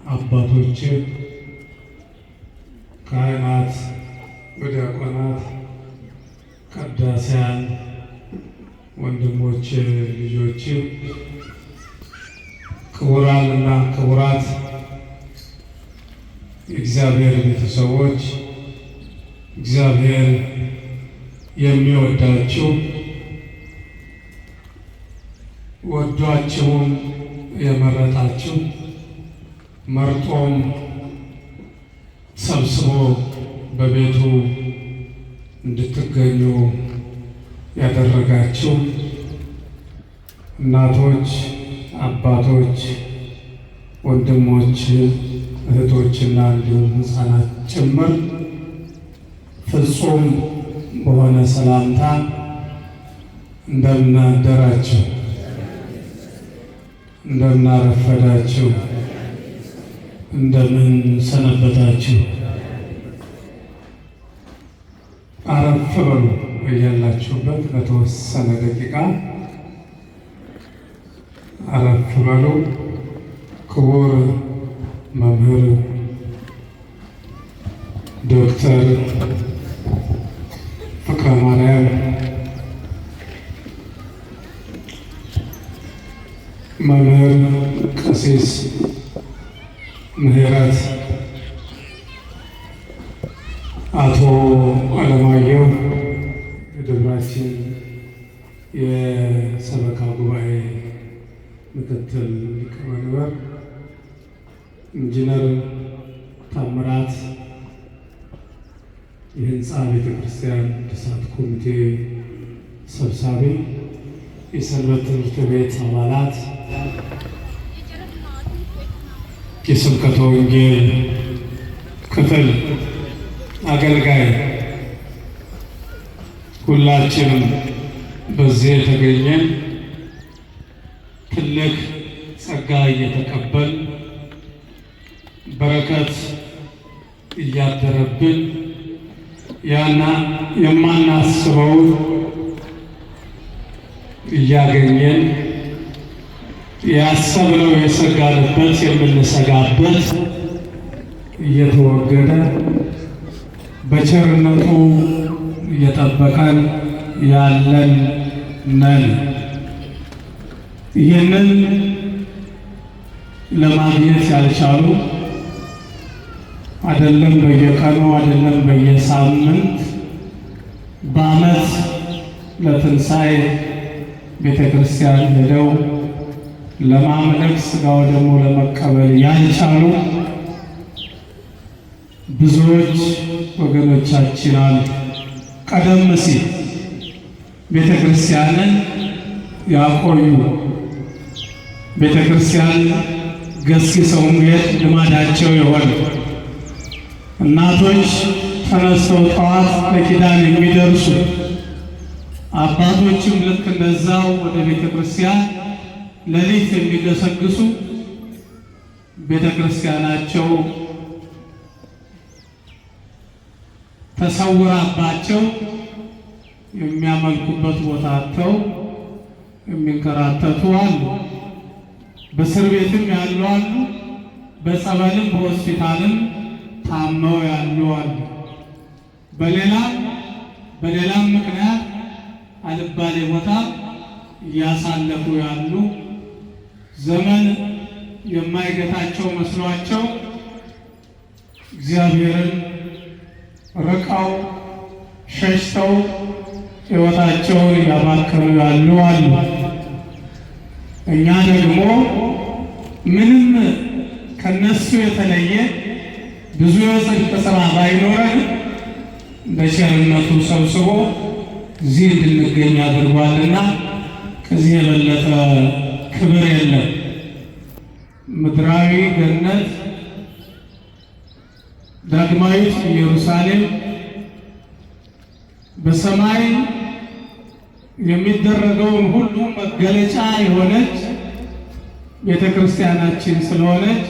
አባቶች፣ ካህናት፣ ዲያቆናት፣ ቀዳሲያን፣ ወንድሞች፣ ልጆች፣ ክቡራንና ክቡራት የእግዚአብሔር ቤተሰቦች፣ እግዚአብሔር የሚወዳችሁ ወዷችሁም የመረጣችሁ መርጦም ሰብስቦ በቤቱ እንድትገኙ ያደረጋችሁ እናቶች፣ አባቶች፣ ወንድሞች፣ እህቶችና እንዲሁም ሕፃናት ጭምር ፍጹም በሆነ ሰላምታ እንደምን አደራችሁ፣ እንደምን አረፈዳችሁ፣ እንደምን ሰነበታችሁ። አረፍ በሉ እያላችሁበት ለተወሰነ ደቂቃ አረፍ በሉ። ክቡር መምህር ዶክተር ፍቅረ ማርያም፣ መምህር ቀሲስ ምህረት፣ አቶ አለማየሁ የደብራችን የሰበካ ጉባኤ ምክትል ሊቀመንበር፣ ኢንጂነር ታምራት የህንፃ ቤተክርስቲያን እድሳት ኮሚቴ ሰብሳቢ፣ የሰንበት ትምህርት ቤት አባላት፣ የስብከተ ወንጌል ክፍል አገልጋይ፣ ሁላችንም በዚህ የተገኘን ትልቅ ጸጋ እየተቀበል በረከት እያደረብን ያና የማናስበው እያገኘን ያሰብነው የሰጋንበት የምንሰጋበት እየተወገደ በቸርነቱ እየጠበቀን ያለን ነን። ይህንን ለማግኘት ያልቻሉ አይደለም በየቀኑ አይደለም በየሳምንት በዓመት ለትንሣኤ ቤተክርስቲያን ሄደው ለማምለክ ሥጋው ደግሞ ለመቀበል ያልቻሉ ብዙዎች ወገኖቻችን አሉ። ቀደም ሲል ቤተክርስቲያንን ያቆዩ ቤተክርስቲያን ገስግሰው መሄድ ልማዳቸው የሆነ እናቶች ተነስተው ጠዋት ለኪዳን የሚደርሱ አባቶችም ልክ እንደዛው ወደ ቤተክርስቲያን ሌሊት የሚገሰግሱ ቤተክርስቲያናቸው ተሰውራባቸው የሚያመልኩበት ቦታ አጥተው የሚንከራተቱ አሉ። በእስር ቤትም ያሉ አሉ። በጸበልም በሆስፒታልም ታመው ያሉ አሉ። በሌላም ምክንያት አልባሌ ቦታ እያሳለፉ ያሉ ዘመን የማይገታቸው መስሏቸው እግዚአብሔርን ርቀው ሸሽተው ሕይወታቸውን እያባከኑ ያሉ አሉ። እኛ ደግሞ ምንም ከነሱ የተለየ ብዙ የጽድቅ ሥራ ባይኖረን በቸርነቱ ሰብስቦ እዚህ እንድንገኝ አድርጓልና ከዚህ የበለጠ ክብር የለም። ምድራዊ ገነት ዳግማዊት ኢየሩሳሌም በሰማይ የሚደረገውን ሁሉ መገለጫ የሆነች ቤተክርስቲያናችን ስለሆነች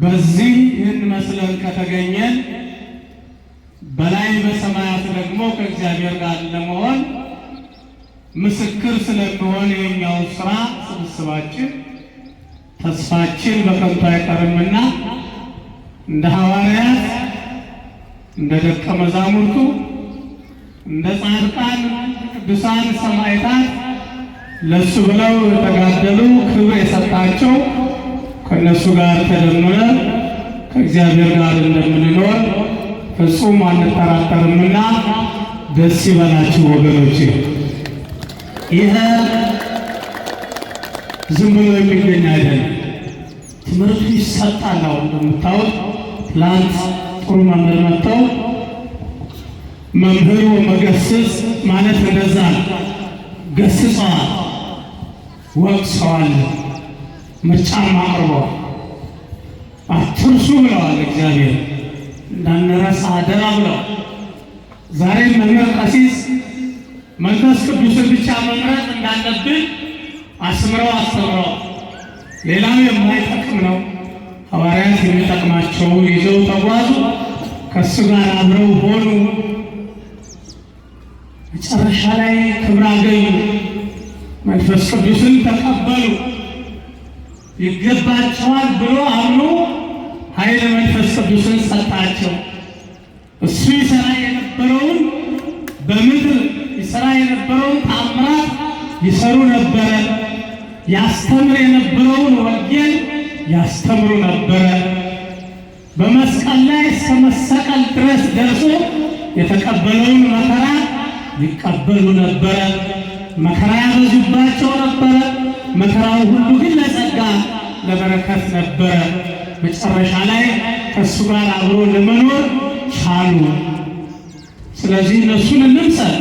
በዚህ ይህን መስለን ከተገኘን በላይ በሰማያት ደግሞ ከእግዚአብሔር ጋር ለመሆን ምስክር ስለሚሆን የኛው ስራ ስብስባችን ተስፋችን በከንቱ አይቀርምና እንደ ሐዋርያት እንደ ደቀ መዛሙርቱ እንደ ጻድቃን ቅዱሳን ሰማዕታት ለሱ ብለው የተጋደሉ ክብር የሰጣቸው ከነሱ ጋር ተደምረን ከእግዚአብሔር ጋር እንደምንኖር ፍጹም አንጠራጠርምና ደስ ይበላችሁ ወገኖቼ። ይህ ዝም ብሎ የሚገኝ አይደለም። ትምህርቱ ይሰጣል። አሁን እንደምታዩት ትላንት ጥሩ መምህር መጥተው መምህሩ መገስጽ ማለት እንደዛ ገስጸዋል፣ ወቅሰዋል፣ ምርጫም አቅርበዋል። አትርሱ ብለዋል። እግዚአብሔር እንዳንረሳ አደራ ብለዋል። ዛሬ መምህር ቀሲስ መንፈስ ቅዱስን ብቻ መምረጥ እንዳለብን አስተምረው ሌላው የማይጠቅም ነው። ሐዋርያት የሚጠቅማቸው ይዘው ተጓዙ፣ ከእሱ ጋር አብረው ሆኑ። መጨረሻ ላይ ክብር አገኙ፣ መንፈስ ቅዱስን ተቀበሉ። ይገባቸዋል ብሎ አምኖ ኃይለ መንፈስ ቅዱስን ሰጣቸው። እሱ ይሰራ የነበረውን በምድር ይሰራ የነበረውን ተአምራት ይሰሩ ነበረ። ያስተምር የነበረውን ወንጌል ያስተምሩ ነበረ። በመስቀል ላይ እስከ መሰቀል ድረስ ደርሶ የተቀበለውን መከራ ይቀበሉ ነበረ። መከራ ያበዙባቸው ነበረ። መከራው ሁሉ ግን ለጸጋ ለበረከት ነበረ። መጨረሻ ላይ ከእሱ ጋር አብሮ ለመኖር ቻሉ። ስለዚህ እነሱን እንምሰል፣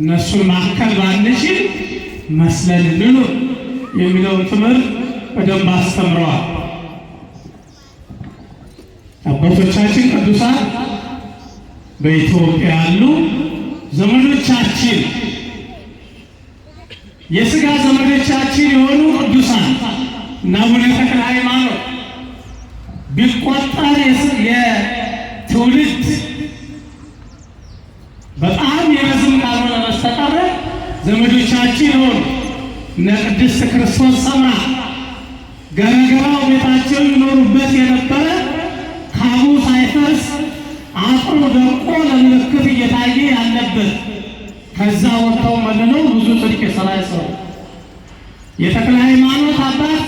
እነሱን ማከል ባንችል መስለን እንኑር የሚለውን ትምህርት በደንብ አስተምረዋል አባቶቻችን ቅዱሳን። በኢትዮጵያ ያሉ ዘመዶቻችን የሥጋ ዘመዶቻችን የሆኑ ቅዱሳን እና አቡነ ተክለ ሃይማኖት ቢቆጠር የትውልድ በጣም የረዝም ካልሆነ በስተቀር ዘመዶቻችን የሆኑ እነ ቅድስት ክርስቶስ ሰምራ ገረገራው ቤታቸው ይኖሩበት የነበረ ካቡ ሳይፈርስ አጥሩ ደቆ ለምልክት እየታየ ያለበት ከዛ ወጥተው መልነው ብዙ ጽድቅ የሰራ ሰው የተክለ ሃይማኖት አባት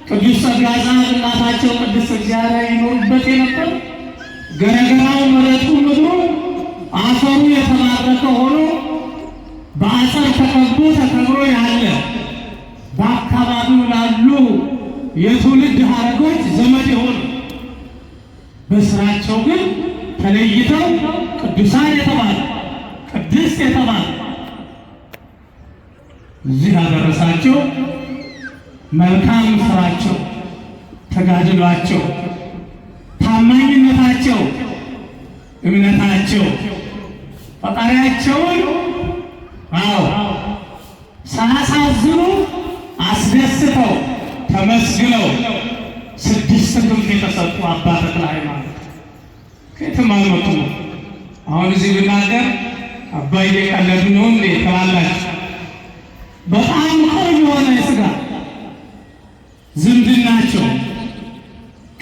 ቅዱስ ጸጋዛ እናታቸው ቅድስት እግዚአብሔር ይኖሩበት የነበረ ገረገራው መሬቱ ምድሩ አፈሩ የተባረከ ሆኖ በአጸር ተከቦ ተከብሮ ያለ በአካባቢው ላሉ የትውልድ ሀረጎች ዘመድ የሆኑ በስራቸው ግን ተለይተው ቅዱሳን የተባሉ ቅድስት የተባሉ እዚህ ያደረሳቸው መልካም ስራቸው፣ ተጋድሏቸው፣ ታማኝነታቸው፣ እምነታቸው ፈጣሪያቸውን ሳያሳዝኑ አስደስተው ተመስግነው 6 ክንፍ የተሰጡ አባ ተክለ ሃይማኖት ከየትም አልመጡም። አሁን እዚህ ብናገር አባዬ ቀለዱ ነው እንዴ ትላላችሁ። በጣም ቅርብ የሆነ የሥጋ ዝምድናቸው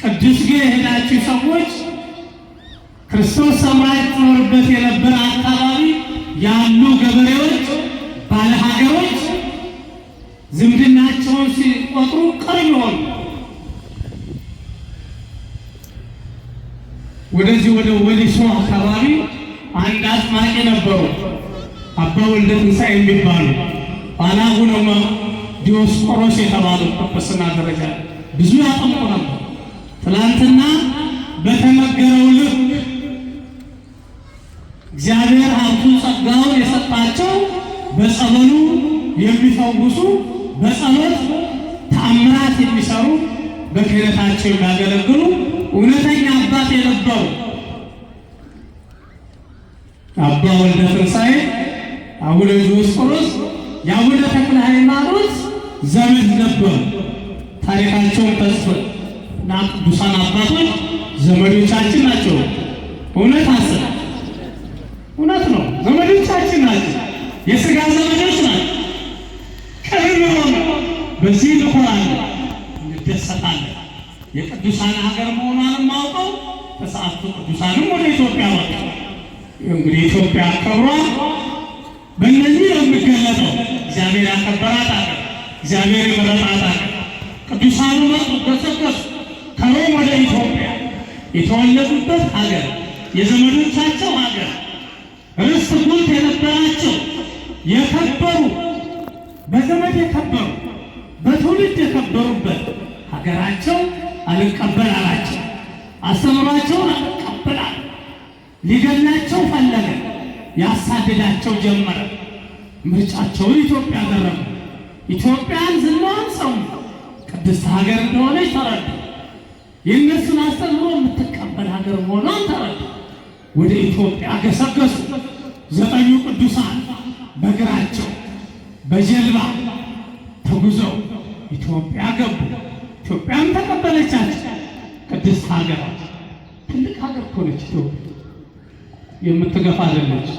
ቅዱስ ጌ የሄዳችሁ ሰዎች ክርስቶስ ሰምራ ትኖርበት የነበረ አካባቢ ያሉ ገበሬዎች፣ ባለሀገሮች ዝምድናቸውን ሲቆጥሩ ቅርብ የሆኑ ወደዚህ ወደ ወሊሶ አካባቢ አንድ አጥማቂ ነበሩ፣ አባ ወልደ ትንሣኤ የሚባሉ አቡነ ዲዮስቆሮስ የተባሉ ጵጵስና ደረጃ ብዙ ያጠምቁ ነበር። ትላንትና በተነገረው ልክ እግዚአብሔር ሀብቱን ጸጋውን የሰጣቸው በጸበሉ የሚፈውሱ በጸሎት ተአምራት የሚሰሩ በክህነታቸው የሚያገለግሉ እውነተኛ አባት የነበሩ አባ ወልደ ትንሣኤ አቡነ ዲዮስቆሮስ የአቡነ ተክለ ሃይማኖት ዘመድ ነበሩ። ታሪካቸውን ተጽፏል እና ቅዱሳን አባቶች ዘመዶቻችን ናቸው። እውነት አስብ፣ እውነት ነው። ዘመዶቻችን ናቸው። የሥጋ ዘመዶች ናቸው። ቅርብ የሆኑ በዚህ እንኮራለን፣ ትደሰታለህ። የቅዱሳን ሀገር መሆኗንም አውቀው ተስዓቱ ቅዱሳንም ወደ ኢትዮጵያ መጡ። እንግዲህ ኢትዮጵያ ክብሯ በእነዚህ ነው የሚገለጠው። እግዚአብሔር ያከበራት ሀገር፣ እግዚአብሔር የመረጣት ሀገር። ቅዱሳኑ መጡ፣ ገሰገሱ ከሮም ወደ ኢትዮጵያ። የተወለዱበት ሀገር፣ የዘመዶቻቸው ሀገር፣ ርስት ጉልት የነበራቸው የከበሩ፣ በዘመድ የከበሩ፣ በትውልድ የከበሩበት ሀገራቸው አልቀበል አላቸው። አስተምሯቸውን አልቀበል አለ። ሊገላቸው ፈለገ፣ ያሳድዳቸው ጀመረ። ምርጫቸውን ኢትዮጵያ አደረጉ። ኢትዮጵያን ዝናዋን ሰሙ፣ ቅድስት ሀገር እንደሆነች ተረዱ። የእነሱን አስተምሮ የምትቀበል ሀገር መሆኗን ተረዱ። ወደ ኢትዮጵያ ገሰገሱ። 9ኙ ቅዱሳን በእግራቸው በጀልባ ተጉዘው ኢትዮጵያ ገቡ። ኢትዮጵያም ተቀበለቻቸው። ቅድስት ሀገር፣ ትልቅ ሀገር እኮ ነች ኢትዮጵያ። የምትገፋ አይደለች፣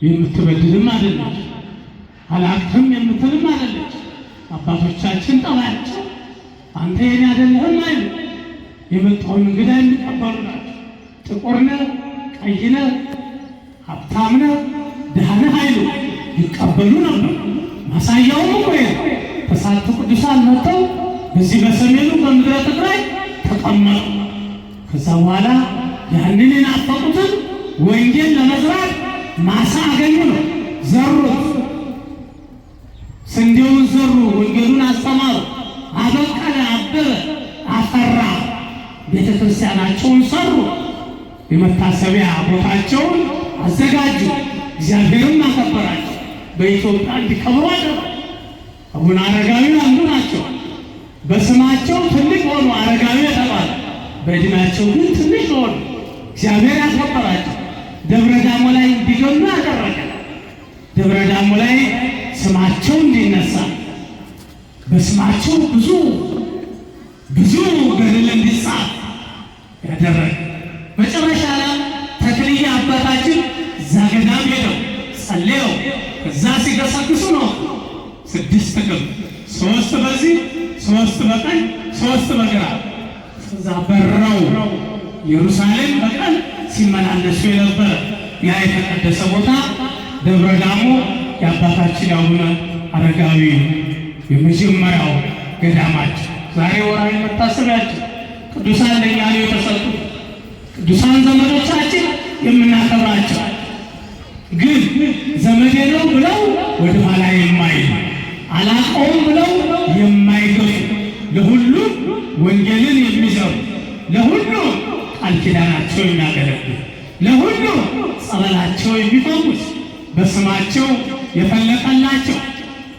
የምትበድልም አይደለች፣ አላቅም የምትልም አይደለች። አባቶቻችን ጠባያቸው አንተ የኔ አይደለህም አይሉ፣ የመጣውን እንግዳ የሚቀበሉ ናቸው። ጥቁር ነህ፣ ቀይ ነህ፣ ሀብታም ነህ፣ ድሃ ነህ አይሉ፣ ይቀበሉ ነበር። ማሳያውም እኮ ተስዓቱ ቅዱሳን መጥተው በዚህ በሰሜኑ በምድረ ትግራይ ተቀመጡ። ከዛ በኋላ ያንን የናፈቁትን ወንጌል ለመዝራት ማሳ አገኙ ነው። ዘሩት፣ ስንዴውን ዘሩ፣ ወንጌሉን አስተማሩ። አበቀለ፣ አበበ፣ አፈራ። ቤተ ክርስቲያናቸውን ሰሩ። የመታሰቢያ ቦታቸውን አዘጋጁ። እግዚአብሔርም አከበራቸው። በኢትዮጵያ እንዲከብሩ አደረጉ። አቡነ አረጋዊ አንዱ ናቸው። በስማቸው ትልቅ ሆኑ፣ አረጋዊ የተባለ፣ በዕድሜያቸው ግን ትንሽ ሆኑ። እግዚአብሔር ያከበራቸው። ደብረ ዳሞ ላይ እንዲገኙ ያደረገ፣ ደብረ ዳሞ ላይ ስማቸው እንዲነሳ፣ በስማቸው ብዙ ገድል እንዲጻፍ ያደረገ። መጨረሻ ላይ ተክልዬ አባታችን እዛ ገዳም ሄደው ጸልየው እዛ ሲገሰግሱ ነው 6 ቀን፣ 3 በዚህ 3 በቀኝ 3 በግራ እዛ በረው ኢየሩሳሌም በቀን ሲመላለሱ የነበረ ያ የተቀደሰ ቦታ ደብረ ዳሞ የአባታችን አቡነ አረጋዊ የመጀመሪያው ገዳማቸው። ዛሬ ወራዊ መታሰቢያቸው ቅዱሳን ለእኛ ነው የተሰጡት። ቅዱሳን ዘመዶቻችን የምናከብራቸው ግን ዘመዴ ነው ብለው ወደ ኋላ የማይሉ፣ አላውቀውም ብለው የማይገፉ፣ ለሁሉ ወንጌልን የሚዘሩ፣ ለሁሉ ቃል ኪዳናቸው የሚያገለግሉ፣ ለሁሉ ጸበላቸው የሚፈውስ፣ በስማቸው የፈለቀላቸው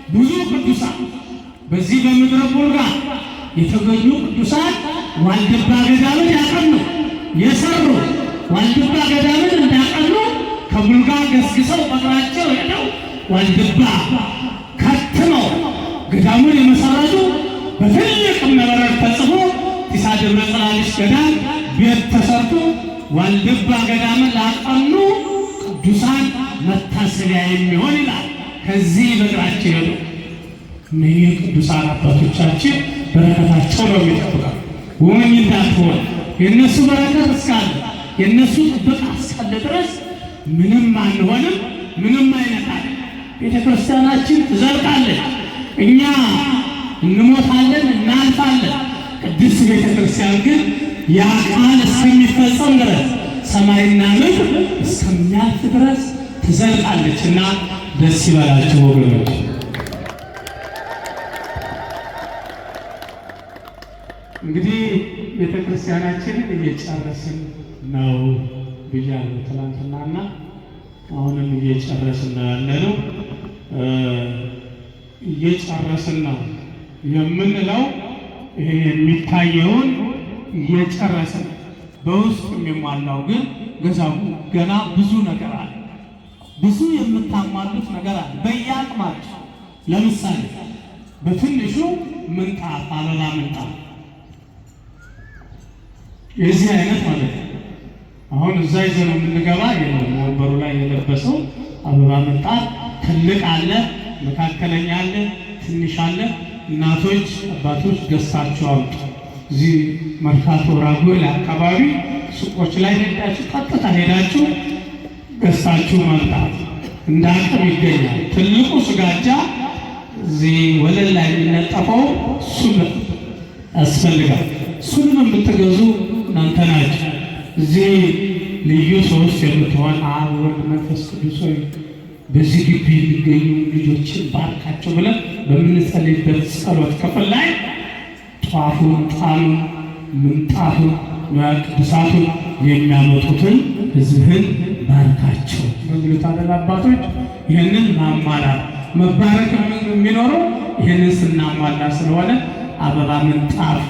ብዙ ቅዱሳን በዚህ በምድረ ቡልጋ የተገኙ ቅዱሳን ዋልድባ ገዳምን ያቀኑ የሰሩ፣ ዋልድባ ገዳምን እንዳቀኑ ከቡልጋ ገስግሰው በእግራቸው ሄደው ዋልድባ ከትመው ገዳሙን የመሰረቱ፣ በትልቅ እምነበረድ ተጽፎ ጢሳ ደብረ ጽላልሽ ገዳም ቤት ተሰርቶ ዋልድባ ገዳምን ላቀኑ ቅዱሳን መታሰቢያ የሚሆን ይላል። ከዚህ በእግራቸው ሄዱ። እነዚህ ቅዱሳን አባቶቻችን በረከታቸው ነው የሚጠብቃል። ወመኝ እንዳትሆን የእነሱ በረከት እስካለ፣ የእነሱ ጥበቃ እስካለ ድረስ ምንም አንሆንም፣ ምንም አይነካል። ቤተ ክርስቲያናችን ትዘልቃለች። እኛ እንሞታለን፣ እናልፋለን። ቅድስት ቤተ ክርስቲያን ግን ያ ቃል እስከሚፈጸም ድረስ፣ ሰማይና ምድር እስከሚያልፍ ድረስ ትዘልቃለች እና ደስ ይበላችሁ ወገኖች። እንግዲህ ቤተ ክርስቲያናችንን እየጨረስን ነው ብያለሁ ትናንትናና አሁንም እየጨረስን ነው ያለነው። እየጨረስን ነው የምንለው ይሄ የሚታየውን እየጨረስን፣ በውስጥ የሚሟላው ግን ገና ብዙ ነገር አለ። ብዙ የምታሟሉት ነገር አለ በየአቅማችሁ። ለምሳሌ በትንሹ ምንጣፍ፣ አበባ ምንጣፍ የዚህ አይነት ማለት ነው። አሁን እዛ ይዘን የምንገባ የለም። ወንበሩ ላይ የለበሰው አበባ ምንጣፍ ትልቅ አለ፣ መካከለኛ አለ፣ ትንሽ አለ። እናቶች አባቶች ገዝታችሁ አውጡ። እዚህ መርካቶ ራጉኤል አካባቢ ሱቆች ላይ ሄዳችሁ ቀጥታ ሄዳችሁ ገዝታችሁ ማምጣት እንደ አቅም ይገኛል። ትልቁ ስጋጃ እዚህ ወለል ላይ የሚነጠፈው እሱን ያስፈልጋል። እሱንም የምትገዙ እናንተ ናችሁ። እዚህ ልዩ ሶስት የምትሆን አብ ወልድ መንፈስ ቅዱስ ሆይ በዚህ ግቢ የሚገኙ ልጆችን ባርካቸው ብለን በምንጸልይበት ጸሎት ክፍል ላይ ጧፉን፣ ጣኑን፣ ምንጣፉን፣ ቅዱሳቱን የሚያመጡትን ሕዝብህን ባርካቸው በሚሉት አይደል አባቶች። ይህንን ማሟላት መባረክ የሚኖረው ይህንን ስናሟላ ስለሆነ አበባ፣ ምንጣፍ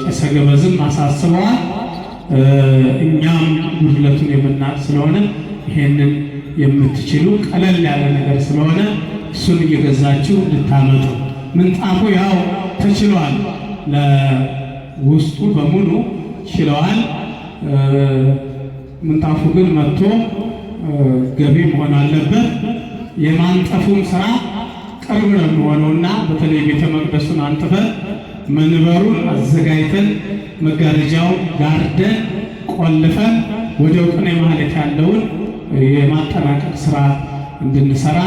ቄሰ ገበዝም አሳስበዋል። እኛም ጉድለቱን የምናውቅ ስለሆነ ይሄንን የምትችሉ ቀለል ያለ ነገር ስለሆነ እሱን እየገዛችሁ እንድታመጡ። ምንጣፉ ያው ተችሏል፣ ለውስጡ በሙሉ ችለዋል። ምንጣፉ ግን መጥቶ ገቢ መሆን አለበት። የማንጠፉን ስራ ቅርብ ነው የሚሆነውና በተለይ ቤተ መቅደሱን አንጥፈን መንበሩን አዘጋጅተን መጋረጃው ጋርደን ቆልፈን ወደ ቅኔ ማህሌት ያለውን የማጠናቀቅ ስራ እንድንሰራ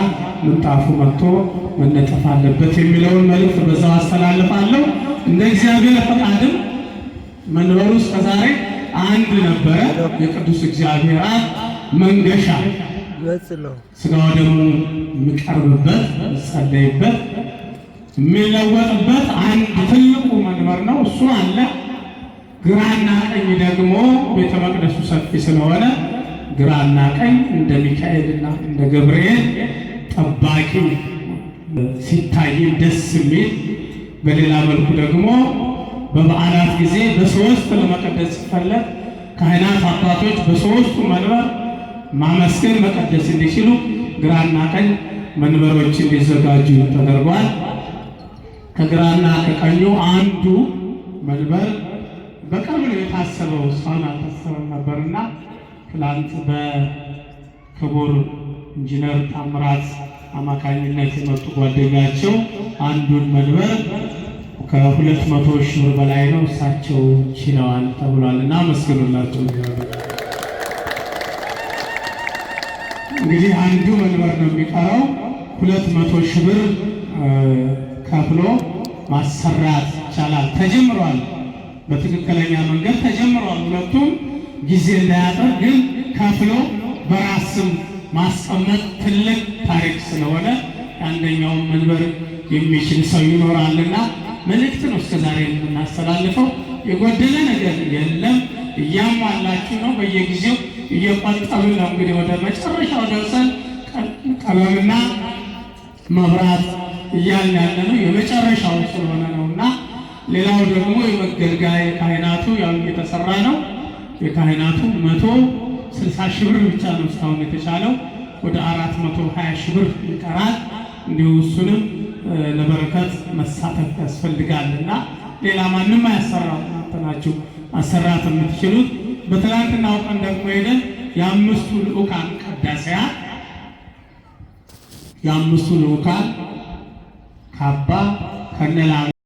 ምንጣፉ መጥቶ መነጠፍ አለበት የሚለውን መልእክት በዛው አስተላልፋለሁ። እንደ እግዚአብሔር ፈቃድም መንበሩ እስከዛሬ አንድ ነበረ። የቅዱስ እግዚአብሔር አብ መንገሻ ስጋው ደግሞ የሚቀርብበት የሚጸለይበት የሚለወጥበት አንድ ትልቁ መንበር ነው። እሱ አለ። ግራና ቀኝ ደግሞ ቤተ መቅደሱ ሰፊ ስለሆነ ግራና ቀኝ እንደ ሚካኤልና እንደ ገብርኤል ጠባቂ ሲታይ ደስ የሚል፣ በሌላ መልኩ ደግሞ በበዓላት ጊዜ በሶስት ለመቀደስ ሲፈለግ ካህናት አባቶች በሶስቱ መንበር ማመስገን መቀደስ እንዲችሉ ግራና ቀኝ መንበሮች እንዲዘጋጁ ተደርጓል። ከግራና ከቀኙ አንዱ መንበር በቅርብ ነው የታሰበው፣ እስካሁን አልታሰበም ነበርና ትላንት በክቡር ኢንጂነር ታምራት አማካኝነት የመጡ ጓደኛቸው አንዱን መንበር ከ200 ሺህ ብር በላይ ነው እሳቸው ችለዋል ተብሏልና መስግኑላቸው። እንግዲህ አንዱ መንበር ነው የሚቀረው። 200 ሺህ ብር ከፍሎ ማሰራት ይቻላል። ተጀምሯል፣ በትክክለኛ መንገድ ተጀምሯል። ሁለቱም ጊዜ እንዳያጠር ግን ከፍሎ በራስ ስም ማስቀመጥ ትልቅ ታሪክ ስለሆነ አንደኛውን መንበር የሚችል ሰው ይኖራልና መልእክት ነው እስከዛሬ የምናስተላልፈው። የጎደለ ነገር የለም፣ እያሟላችሁ ነው። በየጊዜው እየቆጠብን ነው። እንግዲህ ወደ መጨረሻው ደርሰን ቀለምና መብራት እያልን ያለ ነው። የመጨረሻው ስለሆነ ነውና ሌላው ደግሞ የመገልገያ የካህናቱ ያው እየተሰራ ነው። የካህናቱ 160 ሺህ ብር ብቻ ነው እስካሁን የተቻለው። ወደ 420 ሺህ ብር ይቀራል። እንዲሁ እሱንም ለበረከት መሳተፍ ያስፈልጋልና ሌላ ማንም አያሰራም። እናንተ ናችሁ ማሰራት የምትችሉት። በትላንትናው ቀን ደግሞ ሄደን የአምስቱ ልዑካን ቅዳሴያት የአምስቱ ልዑካን ካባ ከነላ